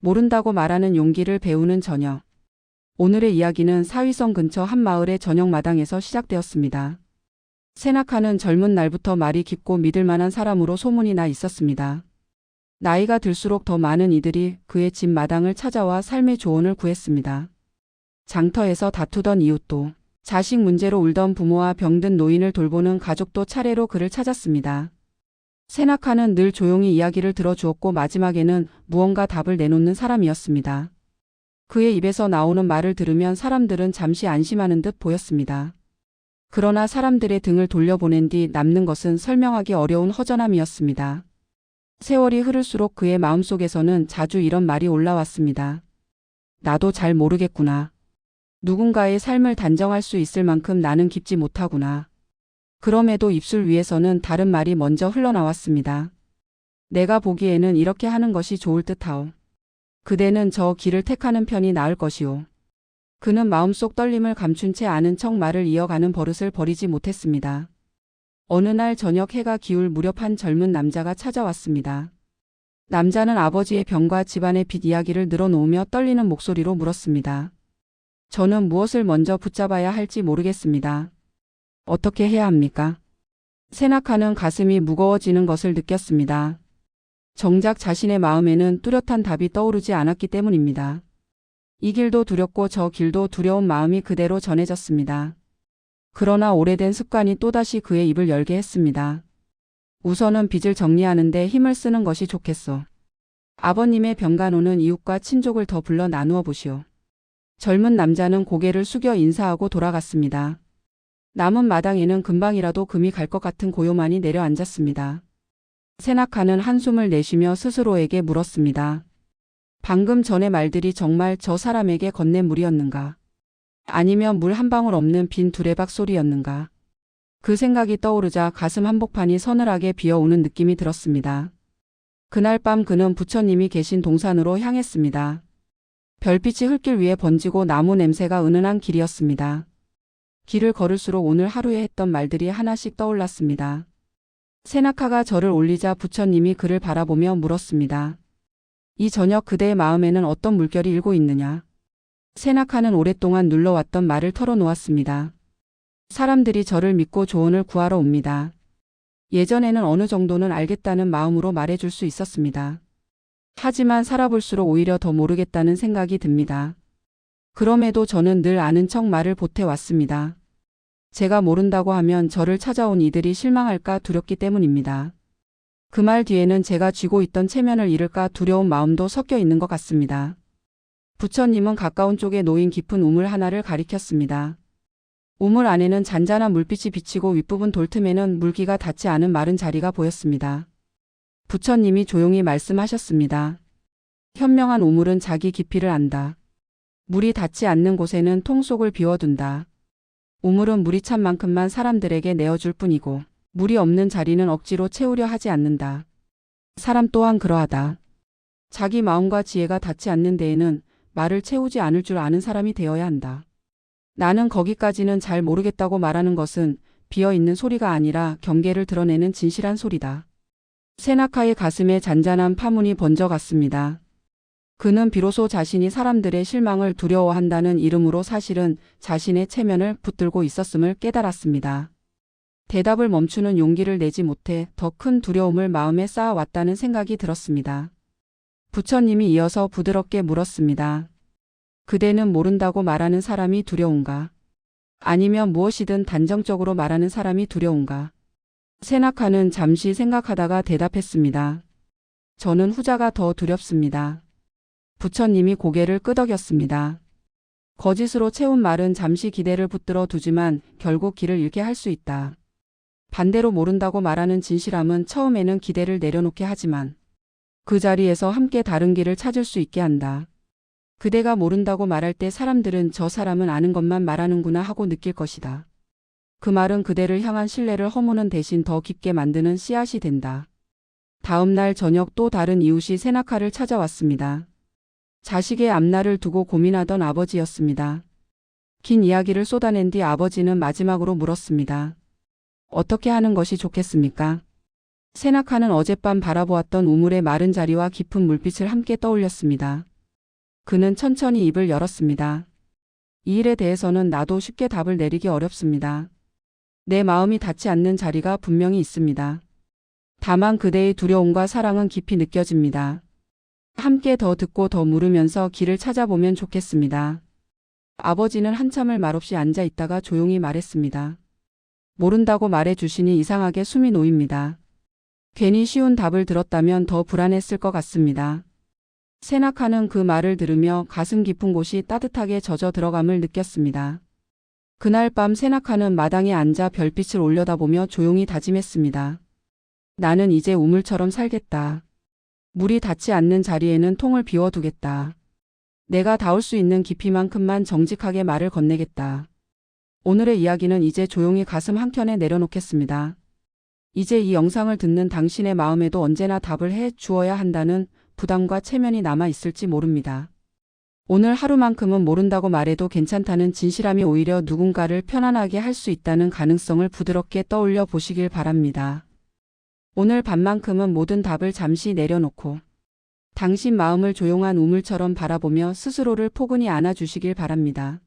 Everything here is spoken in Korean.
모른다고 말하는 용기를 배우는 저녁. 오늘의 이야기는 사위성 근처 한 마을의 저녁 마당에서 시작되었습니다. 세나카는 젊은 날부터 말이 깊고 믿을 만한 사람으로 소문이 나 있었습니다. 나이가 들수록 더 많은 이들이 그의 집 마당을 찾아와 삶의 조언을 구했습니다. 장터에서 다투던 이웃도, 자식 문제로 울던 부모와 병든 노인을 돌보는 가족도 차례로 그를 찾았습니다. 세나카는 늘 조용히 이야기를 들어주었고 마지막에는 무언가 답을 내놓는 사람이었습니다. 그의 입에서 나오는 말을 들으면 사람들은 잠시 안심하는 듯 보였습니다. 그러나 사람들의 등을 돌려보낸 뒤 남는 것은 설명하기 어려운 허전함이었습니다. 세월이 흐를수록 그의 마음속에서는 자주 이런 말이 올라왔습니다. 나도 잘 모르겠구나. 누군가의 삶을 단정할 수 있을 만큼 나는 깊지 못하구나. 그럼에도 입술 위에서는 다른 말이 먼저 흘러나왔습니다. 내가 보기에는 이렇게 하는 것이 좋을 듯하오. 그대는 저 길을 택하는 편이 나을 것이오. 그는 마음속 떨림을 감춘 채 아는 척 말을 이어가는 버릇을 버리지 못했습니다. 어느 날 저녁 해가 기울 무렵 한 젊은 남자가 찾아왔습니다. 남자는 아버지의 병과 집안의 빚 이야기를 늘어놓으며 떨리는 목소리로 물었습니다. 저는 무엇을 먼저 붙잡아야 할지 모르겠습니다. 어떻게 해야 합니까? 세나카는 가슴이 무거워지는 것을 느꼈습니다. 정작 자신의 마음에는 뚜렷한 답이 떠오르지 않았기 때문입니다. 이 길도 두렵고 저 길도 두려운 마음이 그대로 전해졌습니다. 그러나 오래된 습관이 또다시 그의 입을 열게 했습니다. 우선은 빚을 정리하는데 힘을 쓰는 것이 좋겠소. 아버님의 병간호는 이웃과 친족을 더 불러 나누어 보시오. 젊은 남자는 고개를 숙여 인사하고 돌아갔습니다. 남은 마당에는 금방이라도 금이 갈 것 같은 고요만이 내려앉았습니다. 세나카는 한숨을 내쉬며 스스로에게 물었습니다. 방금 전의 말들이 정말 저 사람에게 건넨 물이었는가? 아니면 물 한 방울 없는 빈 두레박 소리였는가? 그 생각이 떠오르자 가슴 한복판이 서늘하게 비어오는 느낌이 들었습니다. 그날 밤 그는 부처님이 계신 동산으로 향했습니다. 별빛이 흙길 위에 번지고 나무 냄새가 은은한 길이었습니다. 길을 걸을수록 오늘 하루에 했던 말들이 하나씩 떠올랐습니다. 세나카가 절을 올리자 부처님이 그를 바라보며 물었습니다. 이 저녁 그대의 마음에는 어떤 물결이 일고 있느냐? 세나카는 오랫동안 눌러왔던 말을 털어놓았습니다. 사람들이 저를 믿고 조언을 구하러 옵니다. 예전에는 어느 정도는 알겠다는 마음으로 말해줄 수 있었습니다. 하지만 살아볼수록 오히려 더 모르겠다는 생각이 듭니다. 그럼에도 저는 늘 아는 척 말을 보태왔습니다. 제가 모른다고 하면 저를 찾아온 이들이 실망할까 두렵기 때문입니다. 그 말 뒤에는 제가 쥐고 있던 체면을 잃을까 두려운 마음도 섞여 있는 것 같습니다. 부처님은 가까운 쪽에 놓인 깊은 우물 하나를 가리켰습니다. 우물 안에는 잔잔한 물빛이 비치고 윗부분 돌틈에는 물기가 닿지 않은 마른 자리가 보였습니다. 부처님이 조용히 말씀하셨습니다. 현명한 우물은 자기 깊이를 안다. 물이 닿지 않는 곳에는 통 속을 비워둔다. 우물은 물이 찬 만큼만 사람들에게 내어줄 뿐이고 물이 없는 자리는 억지로 채우려 하지 않는다. 사람 또한 그러하다. 자기 마음과 지혜가 닿지 않는 데에는 말을 채우지 않을 줄 아는 사람이 되어야 한다. 나는 거기까지는 잘 모르겠다고 말하는 것은 비어있는 소리가 아니라 경계를 드러내는 진실한 소리다. 세나카의 가슴에 잔잔한 파문이 번져갔습니다. 그는 비로소 자신이 사람들의 실망을 두려워한다는 이름으로 사실은 자신의 체면을 붙들고 있었음을 깨달았습니다. 대답을 멈추는 용기를 내지 못해 더 큰 두려움을 마음에 쌓아왔다는 생각이 들었습니다. 부처님이 이어서 부드럽게 물었습니다. 그대는 모른다고 말하는 사람이 두려운가? 아니면 무엇이든 단정적으로 말하는 사람이 두려운가? 세나카는 잠시 생각하다가 대답했습니다. 저는 후자가 더 두렵습니다. 부처님이 고개를 끄덕였습니다. 거짓으로 채운 말은 잠시 기대를 붙들어 두지만 결국 길을 잃게 할 수 있다. 반대로 모른다고 말하는 진실함은 처음에는 기대를 내려놓게 하지만 그 자리에서 함께 다른 길을 찾을 수 있게 한다. 그대가 모른다고 말할 때 사람들은 저 사람은 아는 것만 말하는구나 하고 느낄 것이다. 그 말은 그대를 향한 신뢰를 허무는 대신 더 깊게 만드는 씨앗이 된다. 다음 날 저녁 또 다른 이웃이 세나카를 찾아왔습니다. 자식의 앞날을 두고 고민하던 아버지였습니다. 긴 이야기를 쏟아낸 뒤 아버지는 마지막으로 물었습니다. 어떻게 하는 것이 좋겠습니까? 세나카는 어젯밤 바라보았던 우물의 마른 자리와 깊은 물빛을 함께 떠올렸습니다. 그는 천천히 입을 열었습니다. 이 일에 대해서는 나도 쉽게 답을 내리기 어렵습니다. 내 마음이 닿지 않는 자리가 분명히 있습니다. 다만 그대의 두려움과 사랑은 깊이 느껴집니다. 함께 더 듣고 더 물으면서 길을 찾아보면 좋겠습니다. 아버지는 한참을 말없이 앉아 있다가 조용히 말했습니다. 모른다고 말해 주시니 이상하게 숨이 놓입니다. 괜히 쉬운 답을 들었다면 더 불안했을 것 같습니다. 세나카는 그 말을 들으며 가슴 깊은 곳이 따뜻하게 젖어 들어감을 느꼈습니다. 그날 밤 세나카는 마당에 앉아 별빛을 올려다보며 조용히 다짐했습니다. 나는 이제 우물처럼 살겠다. 물이 닿지 않는 자리에는 통을 비워두겠다. 내가 닿을 수 있는 깊이만큼만 정직하게 말을 건네겠다. 오늘의 이야기는 이제 조용히 가슴 한켠에 내려놓겠습니다. 이제 이 영상을 듣는 당신의 마음에도 언제나 답을 해 주어야 한다는 부담과 체면이 남아 있을지 모릅니다. 오늘 하루만큼은 모른다고 말해도 괜찮다는 진실함이 오히려 누군가를 편안하게 할 수 있다는 가능성을 부드럽게 떠올려 보시길 바랍니다. 오늘 밤만큼은 모든 답을 잠시 내려놓고 당신 마음을 조용한 우물처럼 바라보며 스스로를 포근히 안아주시길 바랍니다.